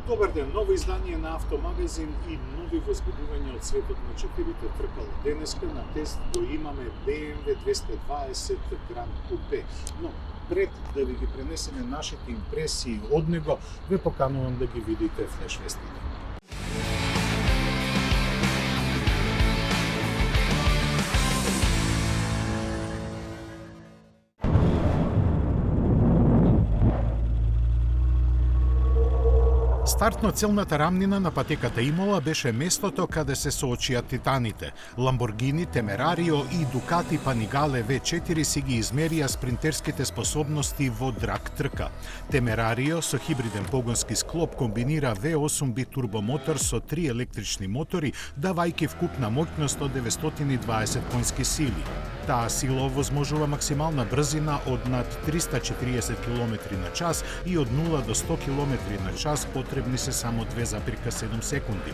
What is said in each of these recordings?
Добар ден, ново издание на Автомагазин и нови возбудувања од светот на четирите тркала. Денеска на тест го имаме BMW 220 Grand Coupe, но пред да ви ги пренесеме нашите импресии од него, ве поканувам да ги видите флеш-вестите. Стартно целната рамнина на патеката Имола беше местото каде се соочија титаните. Ламборгини, Темерарио и Дукати Панигале V4 си ги измерија спринтерските способности во драг трка. Темерарио со хибриден погонски склоп комбинира V8 битурбомотор со 3 електрични мотори, давајќи вкупна моќност од 920 конски сили. Таа сила овозможува максимална брзина од над 340 км на час и од 0 до 100 км на час потребни се само 2,7 секунди.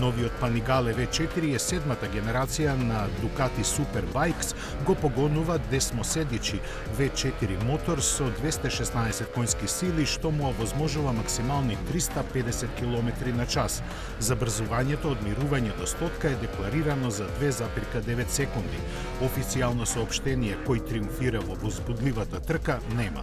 Новиот Панигале V4 е седмата генерација на Ducati Superbikes, го погонува десмоседичи V4 мотор со 216 конски сили, што му овозможува максимални 350 км на час. Забрзувањето од мирување до стотка е декларирано за 2,9 секунди. Официјално соопштение кој триумфира во возбудливата трка нема.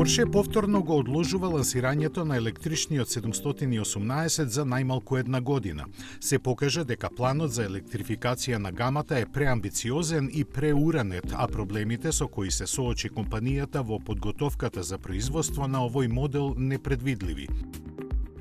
Порше повторно го одложува лансирањето на електричниот 718 за најмалку една година. Се покажа дека планот за електрификација на гамата е преамбициозен и преуранет, а проблемите со кои се соочи компанијата во подготовката за производство на овој модел непредвидливи.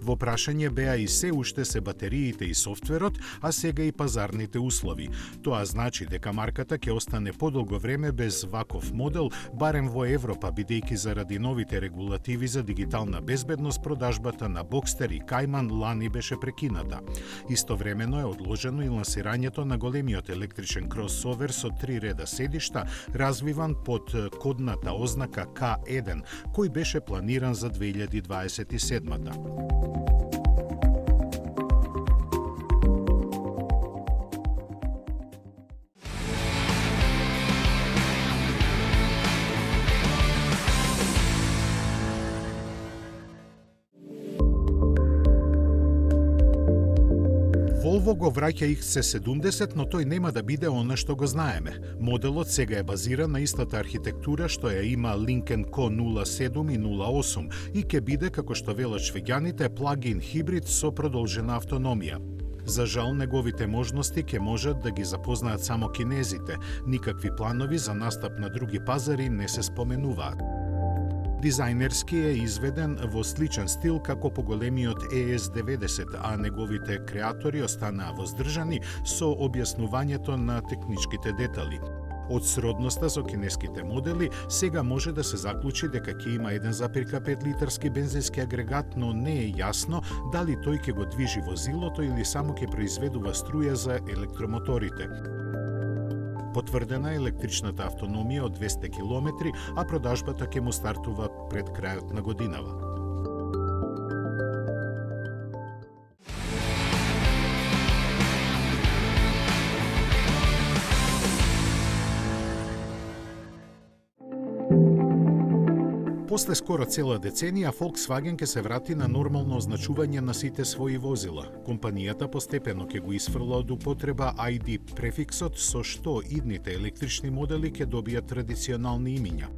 Во прашање беа и се уште се батериите и софтверот, а сега и пазарните услови. Тоа значи дека марката ќе остане подолго време без ваков модел, барем во Европа, бидејќи заради новите регулативи за дигитална безбедност продажбата на Бокстер и Кајман лани беше прекината. Истовремено е одложено и лансирањето на големиот електричен кросовер со 3 реда седишта, развиван под кодната ознака K1, кој беше планиран за 2027-та. Volvo го враќа XC70, но тој нема да биде она што го знаеме. Моделот сега е базиран на истата архитектура што ја има Lincoln Co 07 и 08 и ќе биде, како што велат швеѓаните, плагин хибрид со продолжена автономија. За жал, неговите можности ќе можат да ги запознаат само кинезите. Никакви планови за настап на други пазари не се споменуваат. Дизајнерски е изведен во сличен стил како поголемиот ES90, а неговите креатори останаа воздржани со објаснувањето на техничките детали. Од сродноста со кинеските модели, сега може да се заклучи дека ќе има 1,5 литарски бензински агрегат, но не е јасно дали тој ќе го движи возилото или само ќе произведува струја за електромоторите. Потврдена е електричната автономија од 200 км, а продажбата ќе му стартува пред крајот на годинава. После скоро цела деценија, Volkswagen ќе се врати на нормално означување на сите своји возила. Компанијата постепено ќе го исфрла од употреба ID префиксот, со што идните електрични модели ќе добијат традиционални имиња.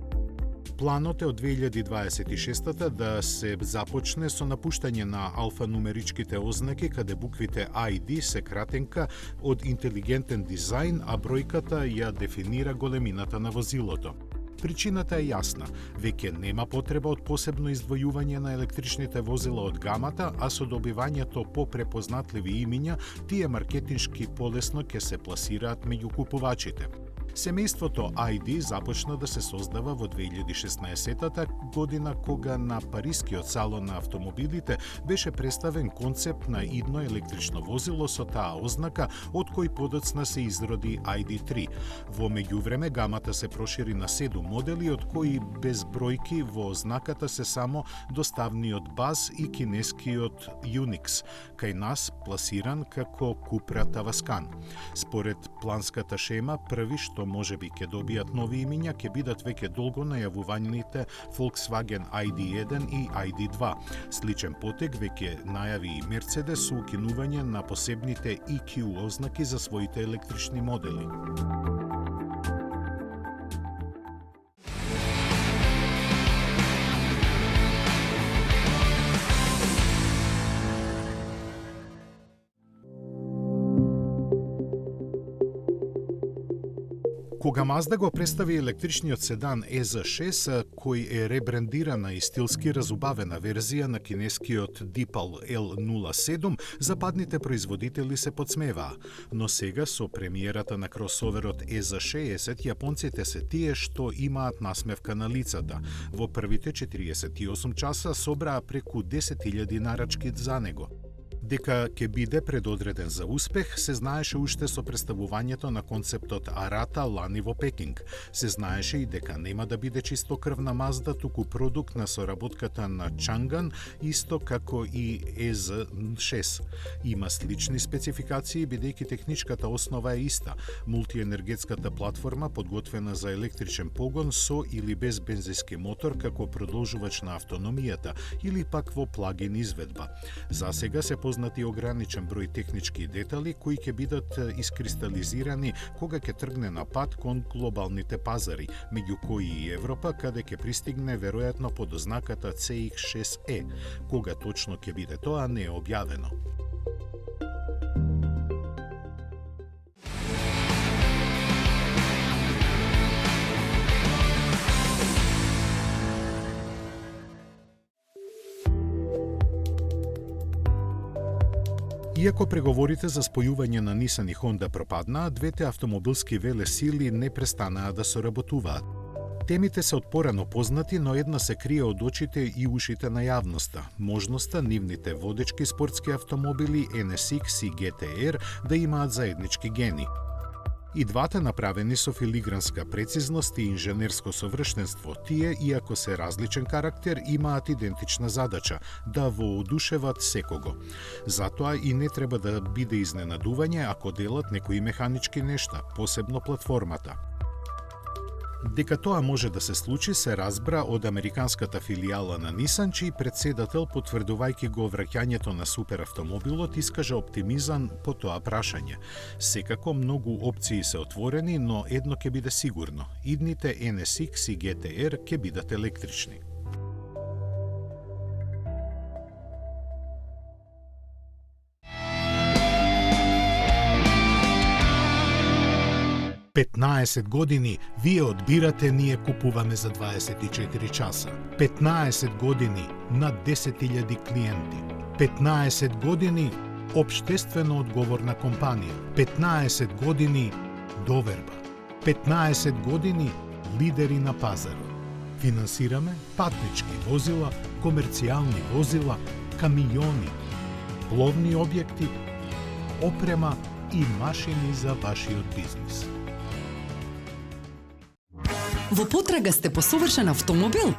Планот е од 2026 да се започне со напуштање на алфанумеричките ознаки, каде буквите ID се кратенка од интелигентен дизајн, а бројката ја дефинира големината на возилото. Причината е јасна. Веќе нема потреба од посебно издвојување на електричните возила од гамата, а со добивањето по препознатливи имиња, тие маркетиншки полесно ќе се пласираат меѓу купувачите. Семејството ID започна да се создава во 2016 година, кога на Парискиот салон на автомобилите беше представен концепт на идно електрично возило со таа ознака, од кој подоцна се изроди ID3. Во меѓувреме, гамата се прошири на 7 модели, од кои без бројки во ознаката се само доставниот Buzz и кинескиот Unix, кај нас пласиран како Cupra Tavascan. Според планската шема, први што можеби ќе добијат нови имиња ќе бидат веќе долго најавуваните Volkswagen ID1 и ID2. Сличен потек веќе најави и Mercedes со укинување на посебните EQ ознаки за своите електрични модели. Кога Mazda го представи електричниот седан EZ6, кој е ребрендирана и стилски разубавена верзија на кинескиот Deepal L07, западните производители се подсмеваа. Но сега, со премиерата на кросоверот EZ60, јапонците се тие што имаат насмевка на лицата. Во првите 48 часа собраа преку 10.000 нарачки за него. Дека ќе биде предодреден за успех, се знаеше уште со представувањето на концептот Arata лани во Пекинг. Се знаеше и дека нема да биде чистокрвна Mazda, туку продукт на соработката на Chang'an, исто како и EZ6. Има слични спецификации, бидејќи техничката основа е иста. Мултиенергетската платформа подготвена за електричен погон со или без бензински мотор како продолжувач на автономијата или пак во плагин изведба. За сега се познати ограничен број технички детали кои ќе бидат искристализирани кога ќе тргне на пат кон глобалните пазари, меѓу кои и Европа, каде ќе пристигне веројатно под ознаката CX6E. Кога точно ќе биде тоа не е објавено. Иако преговорите за спојување на Nissan и Honda пропаднаа, двете автомобилски велесили не престанаа да соработуваат. Темите се од порано познати, но една се крие од очите и ушите на јавноста. Можноста нивните водечки спортски автомобили NSX и GT-R да имаат заеднички гени. И двата направени со филигранска прецизност и инженерско совршенство, тие, иако се различен карактер, имаат идентична задача – да воодушеват секого. Затоа и не треба да биде изненадување ако делат некои механички нешта, посебно платформата. Дека тоа може да се случи се разбра од американската филијала на Nissan, чиј претседател, потврдувајќи го враќањето на суперавтомобилот, искажа оптимизам по тоа прашање. Секако многу опции се отворени, но едно ќе биде сигурно – идните NSX и GT-R ќе бидат електрични. Петнаесет години вие одбирате, ние купуваме за 24 часа. 15 години над 10.000 клиенти. 15 години општествено одговорна компанија. 15 години доверба. 15 години лидери на пазарот. Финансираме патнички возила, комерцијални возила, камиони, пловни објекти, опрема и машини за вашиот бизнис. Во потрага сте по совршен автомобил?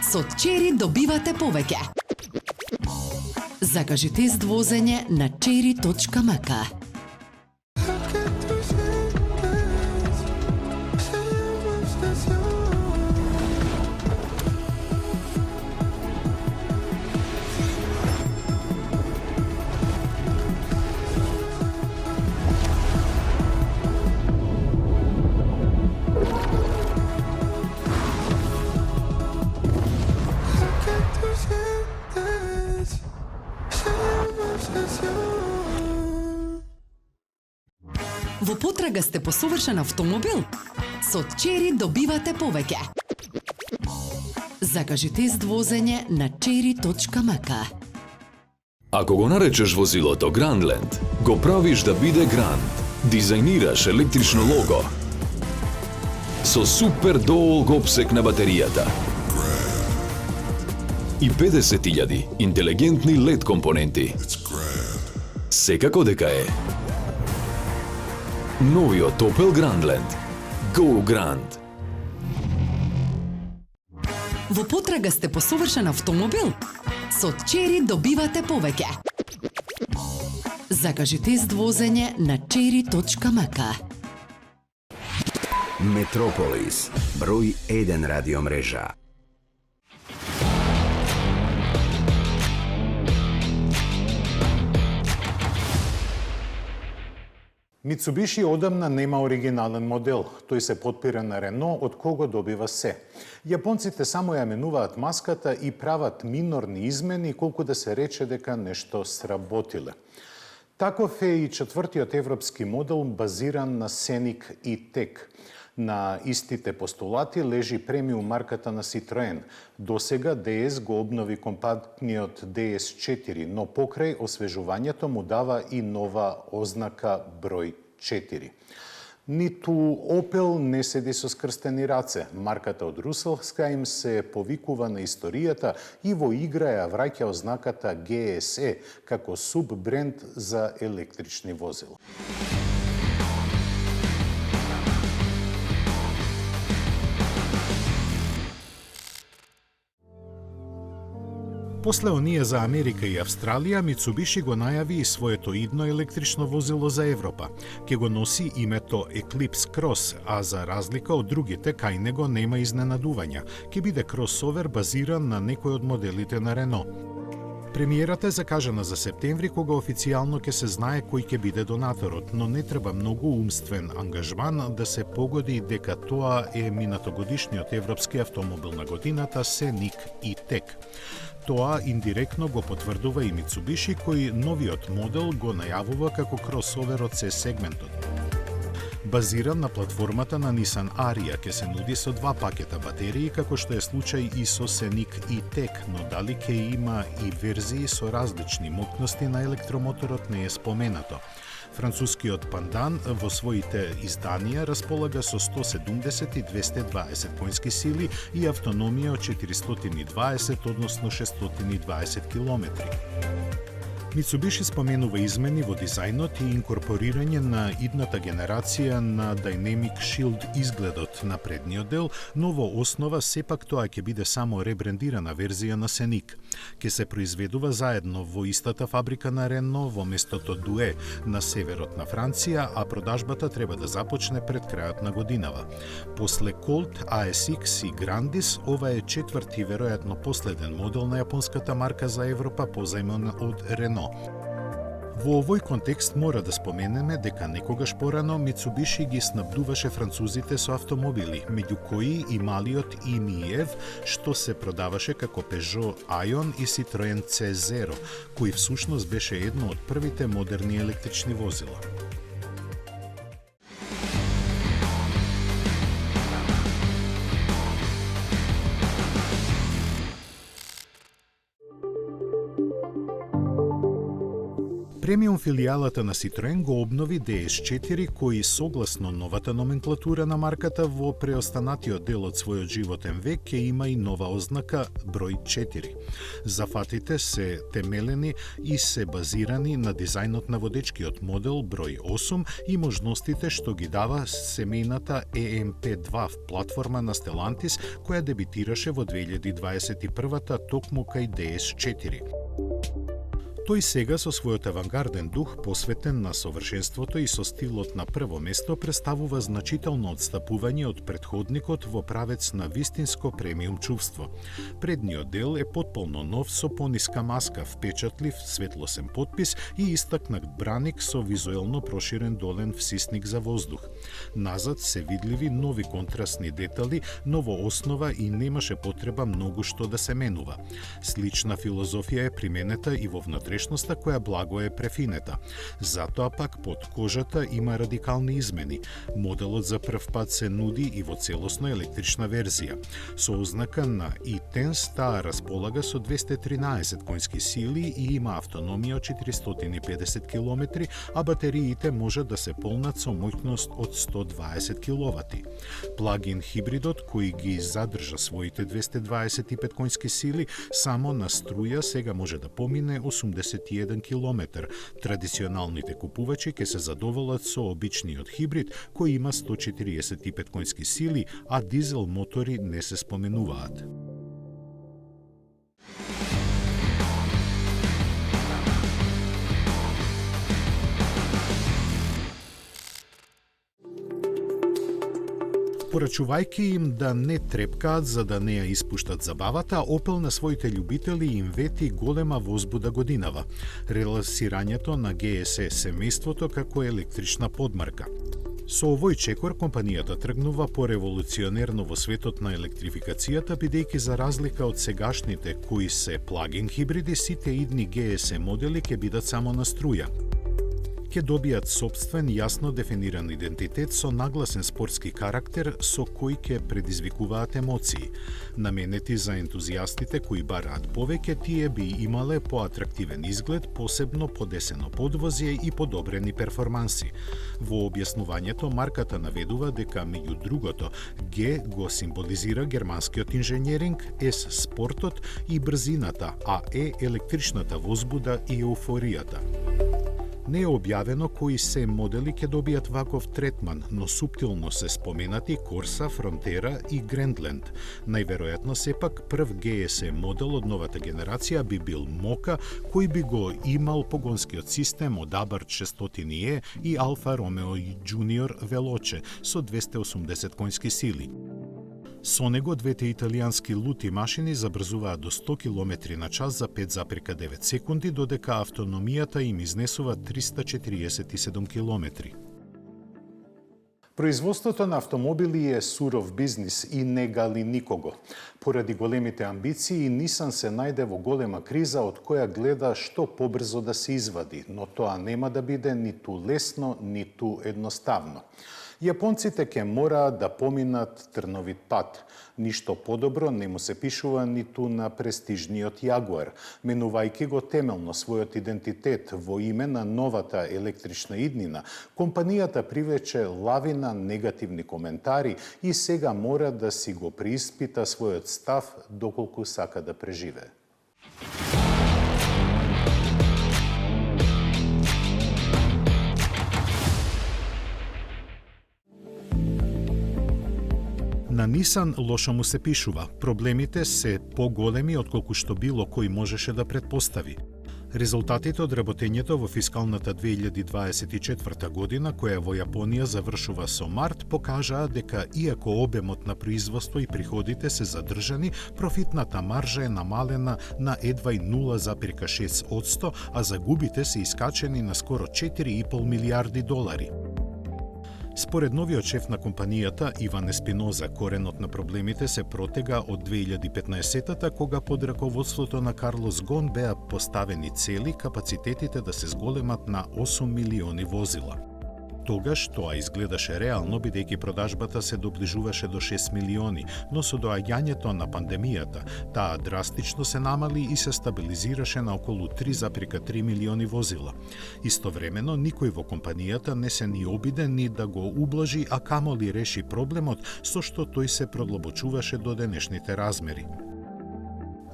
Со Chery добивате повеќе. Закажите издвозење на chery.mk. Во потрага сте по совршен автомобил? Со Chery добивате повеќе. Закажите издвозење на chery.mk. Ако го наречеш возилото Grandland, го правиш да биде Grand. Дизајнираш електрично лого. со супер долг опсек на батеријата и 50.000 интелигентни LED компоненти. Секако дека е новиот Opel Grandland. Go Grand! Во потрага сте по совршен автомобил? Со Чери добивате повеќе. Закажи тест возење на cherry.mk. Метрополис, број 1 радиомрежа. Mitsubishi одамна нема оригинален модел. Тој се подпира на Рено, од кого добива се. Јапонците само ја менуваат маската и прават минорни измени, колку да се рече дека нешто сработиле. Таков е и четвртиот европски модел базиран на Сеник и Тек. На истите постулати лежи премиум марката на Citroen. Досега DS го обнови компактниот DS4, но покрај освежувањето му дава и нова ознака број 4. Ниту Opel не седи со скрстени раце. Марката од Русселскајм се повикува на историјата и во игра ја враќа ознаката GSE како суббренд за електрични возила. После оние за Америка и Австралија, Mitsubishi го најави и своето идно електрично возило за Европа. Ке го носи името Eclipse Cross, а за разлика од другите, кај него нема изненадувања. Ке биде кросовер базиран на некој од моделите на Рено. Премиерата е закажана за септември, кога официјално ќе се знае кој ќе биде донаторот, но не треба многу умствен ангажман да се погоди дека тоа е минатогодишниот европски автомобил на годината Сеник и Тек. Тоа индиректно го потврдува и Mitsubishi, кој новиот модел го најавува како кросовер од C-сегментот. Базиран на платформата на Nissan Ariya, ке се нуди со два пакета батерии, како што е случај и со Сеник и Тек, но дали ке има и верзии со различни мокности на електромоторот не е споменато. Францускиот Пандан во своите изданија располага со 170 и 220 конски сили и автономија од 420, односно 620 километри. Mitsubishi споменува измени во дизајнот и инкорпорирање на идната генерација на Dynamic Shield изгледот на предниот дел, но во основа сепак тоа ќе биде само ребрендирана верзија на Сеник. Ке се произведува заедно во истата фабрика на Рено во местото Дуе на северот на Франција, а продажбата треба да започне пред крајот на годинава. После Colt, ASX и Grandis, ова е четврти, веројатно последен модел на јапонската марка за Европа позајмен од Рено. Во овој контекст мора да споменеме дека некогаш порано Mitsubishi ги снабдуваше французите со автомобили, меѓу кои и малиот i-MiEV, што се продаваше како Peugeot Ion и Citroen C0, кој всушност беше едно од првите модерни електрични возила. Премиум филијалата на Citroen го обнови DS4, кој согласно новата номенклатура на марката во преостанатиот дел од својот животен век ќе има и нова ознака број 4. Зафатите се темелени и се базирани на дизајнот на водечкиот модел број 8 и можностите што ги дава семејната EMP2 платформа на Stellantis, која дебитираше во 2021-та токму кај DS4. Тој сега со својот авангарден дух, посветен на совршенството и со стилот на прво место, представува значително отстапување од претходникот во правец на вистинско премиум чувство. Предниот дел е потполно нов со пониска маска, впечатлив светлосен потпис и истакнат браник со визуелно проширен долен всисник за воздух. Назад се видливи нови контрастни детали, но во основа и немаше потреба многу што да се менува. Слична филозофија е применета и во внатрешноста внатрешноста која благо е префинета. Затоа пак под кожата има радикални измени. Моделот за прв пат се нуди и во целосно електрична верзија. Со ознака на e-Tense таа располага со 213 конски сили и има автономија од 450 км, а батериите може да се полнат со моќност од 120 кW. Плагин хибридот кој ги задржа своите 225 конски сили само на струја сега може да помине 81 км. Традиционалните купувачи ќе се задоволат со обичниот хибрид кој има 145 конски сили, а дизел мотори не се споменуваат. Порачувајќи им да не трепкаат за да не ја испуштат забавата, Opel на своите љубители им вети голема возбуда годинава. Реласирањето на GSE семејството како електрична подмарка. Со овој чекор компанијата тргнува пореволуционерно во светот на електрификацијата, бидејќи за разлика од сегашните кои се плагин хибриди, сите идни GSE модели ќе бидат само на струја. Ќе добијат сопствен, јасно дефиниран идентитет со нагласен спортски карактер со кој ќе предизвикуваат емоции. Наменети за ентузијастите кои бараат повеќе, тие би имале поатрактивен изглед, посебно подесено подвозје и подобрени перформанси. Во објаснувањето марката наведува дека меѓу другото G го символизира германскиот инженеринг, S спортот и брзината, а E електричната возбуда и еуфоријата. Не е објавено кои се модели ќе добијат ваков третман, но суптилно се споменати Corsa, Frontera и Grandland. Најверојатно сепак прв GSE модел од новата генерација би бил Moka, кој би го имал погонскиот систем од Abarth 600E и Alfa Romeo Junior Veloce со 280 конски сили. Со него двете италијански лути машини забрзуваат до 100 км на час за 5,9 секунди, додека автономијата им изнесува 347 км. Производството на автомобили е суров бизнис и не гали никого. Поради големите амбиции, Nissan се најде во голема криза од која гледа што побрзо да се извади, но тоа нема да биде ниту лесно, ниту едноставно. Јапонците ќе мораат да поминат трновит пат. Ништо подобро не му се пишува ниту на престижниот Јагуар, менувајќи го темелно својот идентитет во име на новата електрична иднина. Компанијата привлече лавина негативни коментари и сега мора да си го преиспита својот став доколку сака да преживее. На Nissan лошо му се пишува. Проблемите се поголеми отколку што било кој можеше да претпостави. Резултатите од работењето во фискалната 2024 година, која во Јапонија завршува со март, покажаа дека иако обемот на производство и приходите се задржани, профитната маржа е намалена на едва и 0,6%, а загубите се искачени на скоро 4,5 милијарди долари. Според новиот шеф на компанијата Иван Еспиноза, коренот на проблемите се протега од 2015-та, кога под раководството на Карлос Гон беа поставени цели капацитетите да се зголемат на 8 милиони возила. Тогаш тоа изгледаше реално, бидејќи продажбата се доближуваше до 6 милиони, но со доаѓањето на пандемијата, таа драстично се намали и се стабилизираше на околу 3,3 милиони возила. Истовремено, никој во компанијата не се ни обиде ни да го ублажи, а камоли реши проблемот, со што тој се продлабочуваше до денешните размери.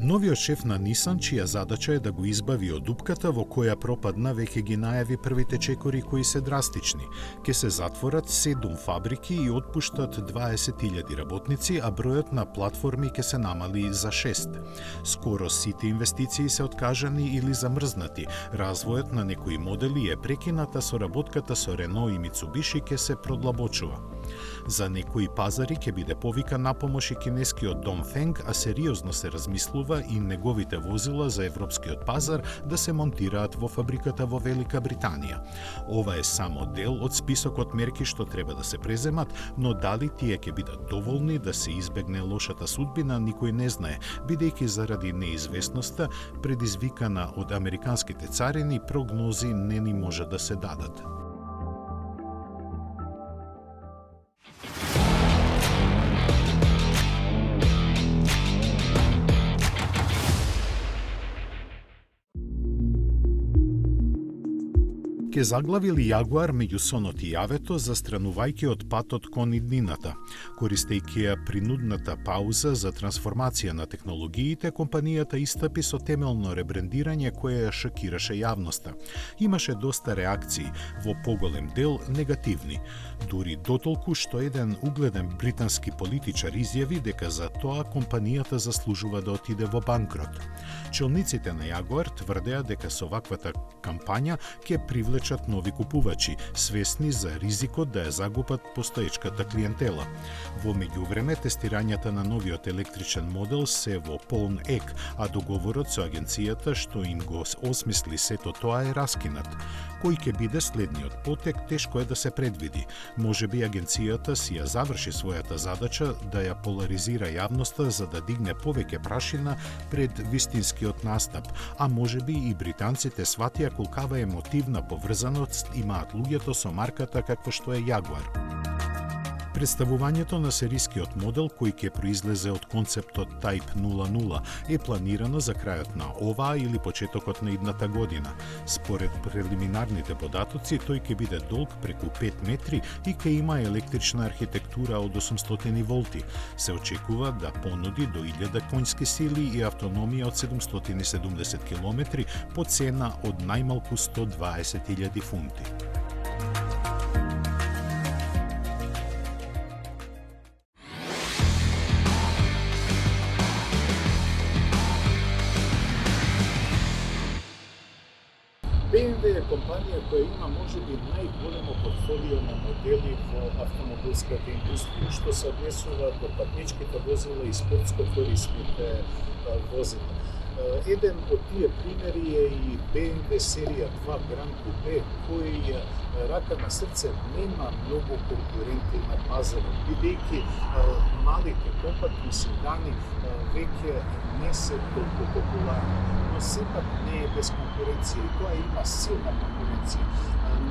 Новиот шеф на Nissan, чија задача е да го избави од дупката во која пропадна, веќе ги најави првите чекори кои се драстични. Ке се затворат 7 фабрики и отпуштат 20.000 работници, а бројот на платформи ке се намали за 6. Скоро сите инвестиции се откажани или замрзнати. Развојот на некои модели е прекината, соработката со Renault и Mitsubishi ке се продлабочува. За некои пазари ќе биде повика напомош и кинескиот Dongfeng, а сериозно се размислува и неговите возила за европскиот пазар да се монтираат во фабриката во Велика Британија. Ова е само дел од списокот мерки што треба да се преземат, но дали тие ќе бидат доволни да се избегне лошата судбина, никој не знае, бидејќи заради неизвестноста предизвикана од американските царини, прогнози не ни може да се дадат. Ке заглавили Јагуар меѓу сонот и јавето, застранувајќи од патот кон иднината. Користејќи ја принудната пауза за трансформација на технологиите, компанијата истапи со темелно ребрендирање кое ја шокираше јавноста. Имаше доста реакции, во поголем дел негативни. Дури дотолку што еден угледен британски политичар изјави дека за тоа компанијата заслужува да отиде во банкрот. Челниците на Јагуар тврдеа дека со ваквата кампања ќе привлечат нови купувачи, свесни за ризикот да ја загубат постоечката клиентела. Во меѓувреме, тестирањата на новиот електричен модел се во полн ек, а договорот со агенцијата што им го осмисли сето тоа е раскинат. Кој ќе биде следниот потек, тешко е да се предвиди. Можеби агенцијата си ја заврши својата задача да ја поларизира јавноста за да дигне повеќе прашина пред вистинскиот настап, а можеби и британците сватија колкава емотивна поврзаност имаат луѓето со марката каква што е Јагуар. Представувањето на серискиот модел, кој ќе произлезе од концептот Type 00, е планирано за крајот на оваа или почетокот на идната година. Според прелиминарните податоци, тој ќе биде долг преку 5 метри и ќе има електрична архитектура од 800 волти. Се очекува да понуди до 1000 конјски сили и автономија од 770 км по цена од најмалку 120.000 фунти. BMW е компанија која има можеби најголемо портфолио на модели во автомобилската индустрија, што се однесува до патничките возила и спортско-корисните возила. Еден од тие примери е и BMW серија 2 Grand Coupe, кој рака на срце нема многу конкуренти на пазарот, бидејќи малите компактни седани веќе не се толку популарни, но сепак не е без конкуренција и тоа има силна конкуренција.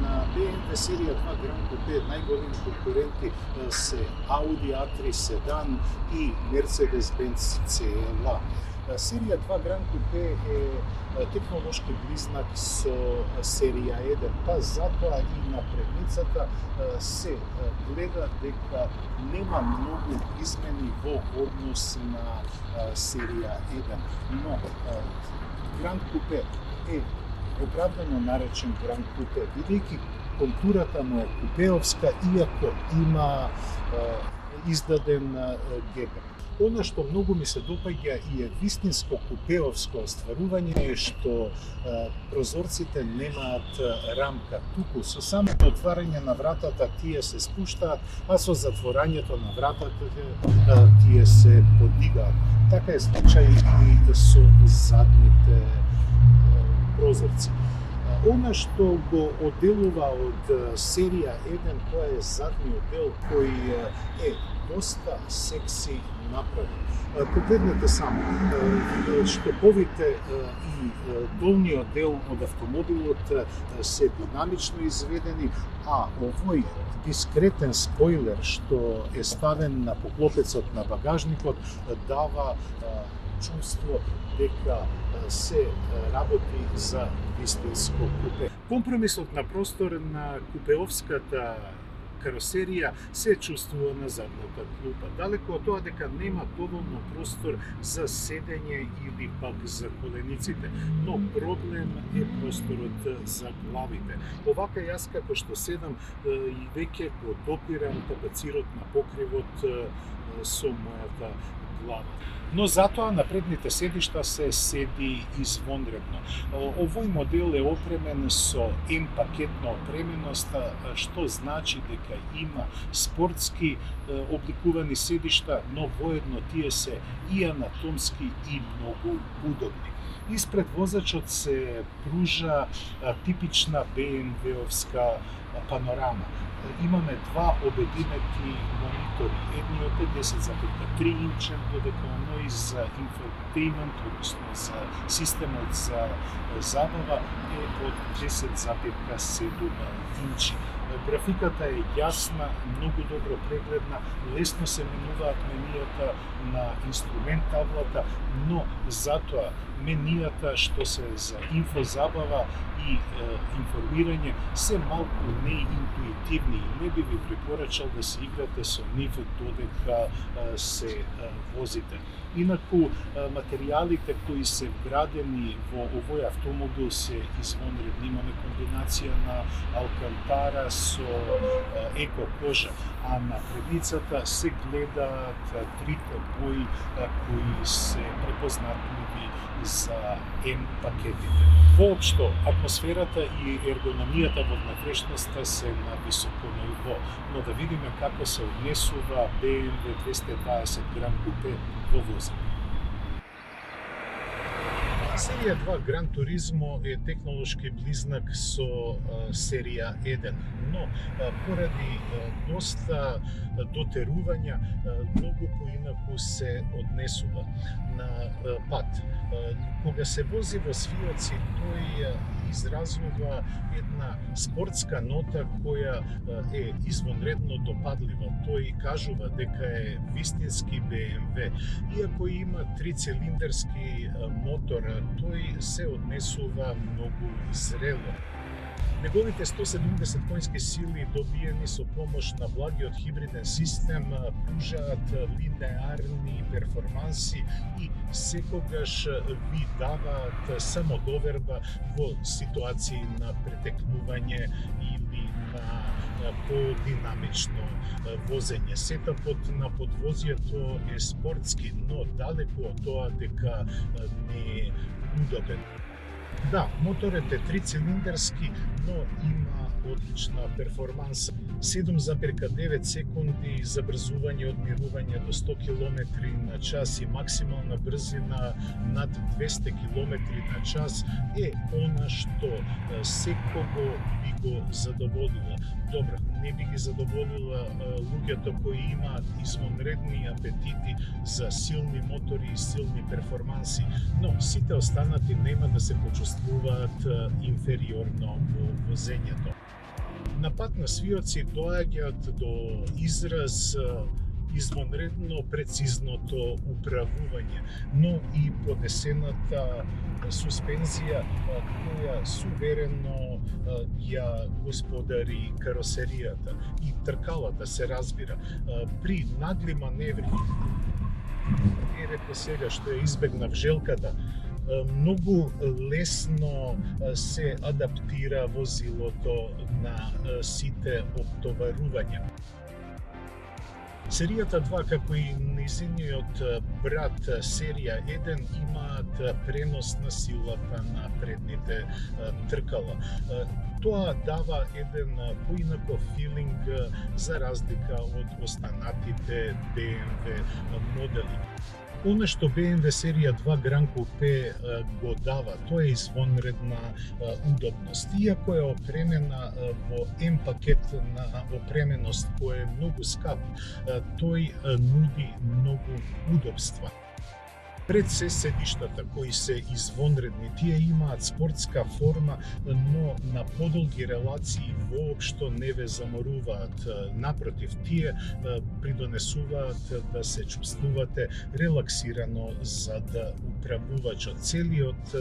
На BMW серија 2 Grand Coupe најголеми конкуренти се Audi A3 седан и Mercedes-Benz CLA. Серија 2 Grand Coupe е технолошки близнак со серија 1, па затоа и на предницата се гледа дека нема многу измени во однос на серија 1, но Grand Coupe е оправдано наречен Grand Coupe, бидејќи контурата му е купеовска, иако има издаден гебек. Она што многу ми се допаѓа и е вистинско купеовско остварување е што прозорците немаат рамка, туку со самото отварање на вратата тие се спуштаат, а со затворањето на вратата тие се подигаат. Така е случај и со задните прозорци. Она што го одделува од серија 1, тоа е задниот дел кој е доста секси направен. Погледнете само, штоповите и долниот дел од автомобилот се динамично изведени, а овој дискретен спойлер што е ставен на поклопецот на багажникот дава чувство дека се работи за вистинско купе. Компромисот на простор на купеовската каросерија се чувствува на задната клупа. Далеко од тоа дека нема доволно простор за седење или пак за колениците, но проблем е просторот за главите. Овака јас како што седам и веќе го допирам табацирот на покривот со мојата глава. Но затоа на предните седишта се седи извонредно. Овој модел е опремен со М-пакетна опременост, што значи дека има спортски обликувани седишта, но воедно тие се и анатомски и многу удобни. Испред возачот се пружа типична BMW-овска панорама. Имаме два обединети монитори. Едниот е 10,3 инчен, додека оној за инфотеймент, односно за системот за забава е од 10,7 инчи. Графиката е јасна, многу добро прегледна, лесно се менуваат менијата на инструмент таблата, но затоа менијата што се за инфозабава и информирање се малку неинтуитивни и не би ви препорачал да се играте со нив додека се возите. Инаку, материјалите кои се вградени во овој автомобил се извонредни. Имаме комбинација на алкантара со еко кожа, а на предницата се гледаат трите бои кои се препознатливи за М-пакетите. Воопшто, атмосферата и ергономијата во внатрешноста се на високо ниво, но да видиме како се однесува BMW 220 Grand Coupe во возење. Серија 2 Gran Turismo е технолошки близнак со серија 1, но поради доста дотерувања многу поинаку се однесува на пат. Кога се вози во свиоци, тој изразува една спортска нота која е извонредно допадлива. Тој кажува дека е вистински BMW. Иако има трицилиндерски мотор, тој се однесува многу зрело. Неговите 170 конски сили добиени со помош на благиот хибриден систем пружаат линеарни перформанси и секогаш ви даваат самодоверба во ситуации на претекнување или на подинамично возење. Сетапот на подвозието е спортски, но далеку од тоа дека не е удобен. Да, моторот е трицилиндерски, но има одлична перформанса. 7,9 секунди забрзување од мирување до 100 км на час и максимална брзина над 200 км на час е она што секого би го задоволила. Добро, не би ги задоволила луѓето кои имаат извонредни апетити за силни мотори и силни перформанси, но сите останати нема да се почувствуваат инфериорно во возењето. На пат на свиоци доаѓаат до израз извонредно прецизното управување, но и подесената суспензија која суверено ја господари каросеријата и тркалата се разбира. При нагли маневри, ерето сега што ја избегнав желката, многу лесно се адаптира возилото на сите оптоварувања. Серијата 2, како и низиниот брат серија 1, имаат пренос на силата на предните тркала. Тоа дава еден поинаков филинг за разлика од останатите BMW модели. Оно што BMW серија 2 Gran Coupe го дава, тоа е извонредна удобност. Иако е опремена во М-пакет на опременост кој е многу скап, тој нуди многу удобства. Пред се седиштата кои се извонредни, тие имаат спортска форма, но на подолги релации воопшто не ве заморуваат. Напротив, тие придонесуваат да се чувствувате релаксирано за да управувачот. Целиот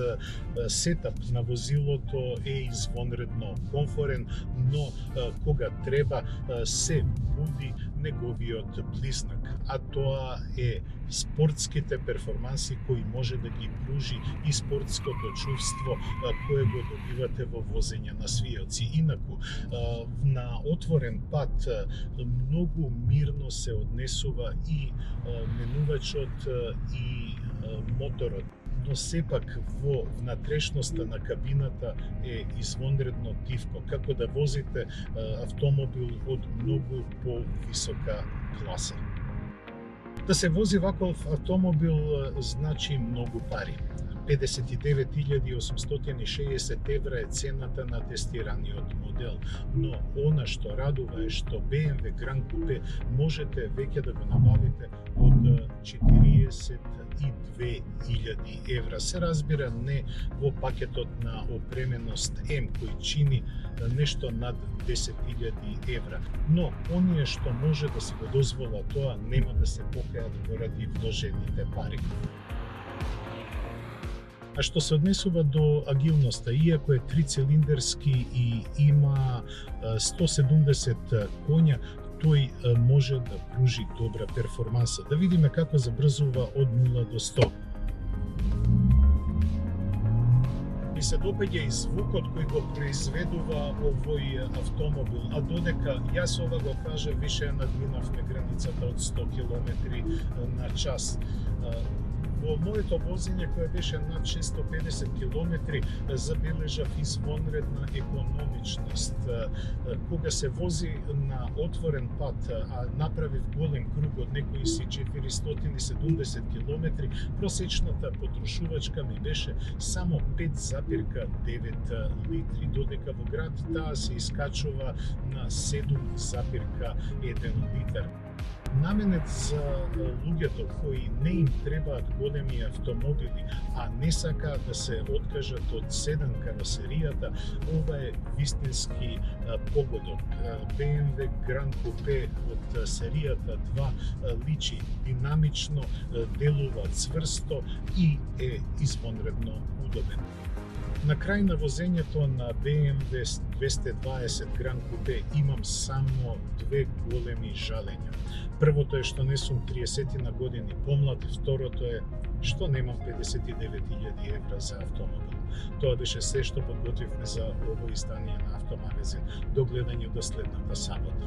сетап на возилото е извонредно комфорен, но кога треба се буди неговиот близнак, а тоа е спортските перформанси перформанси кои може да ги пружи и спортското чувство кое го добивате во возење на свијалци. Инаку, на отворен пат многу мирно се однесува и менувачот и моторот. Но сепак во внатрешноста на кабината е извонредно тивко, како да возите автомобил од многу повисока класа. Да се вози ваков автомобил значи многу пари. 59.860 евра е цената на тестираниот модел, но она што радува е што BMW Grand Coupe можете веќе да го набавите од 42.000 евра. Се разбира не во пакетот на опременост М, кој чини нешто над 10.000 евра. Но оние што може да се го дозвола тоа нема да се покајат поради вложените пари. А што се однесува до агилноста, иако е трицилиндерски и има 170 коња, тој може да пружи добра перформанса. Да видиме како забрзува од 0 до 100. Ми се допаѓа и звукот кој го произведува овој автомобил, а додека јас ова го кажа, више надминавме границата од 100 км на час. Во моето возење, кое беше над 650 км, забележав извонредна економичност. Кога се вози на отворен пат, а направив голем круг од некои си 470 км, просечната потрошувачка ми беше само 5,9 литри, додека во град таа се искачува на 7,1 литар. Наменет за луѓето кои не им требаат големи автомобили, а не сакаат да се откажат од седан каросеријата, ова е вистински погодок. BMW Grand Coupe од серијата 2 личи динамично, делува цврсто и е извонредно удобен. На крај на возењето на BMW 220 Grand Coupe имам само две големи жалења. Првото е што не сум 30 на години помлад, второто е што немам 59.000 евра за автомобил. Тоа беше се што подготвивме за ово издание на Автомагазин. До гледање до следната сабота.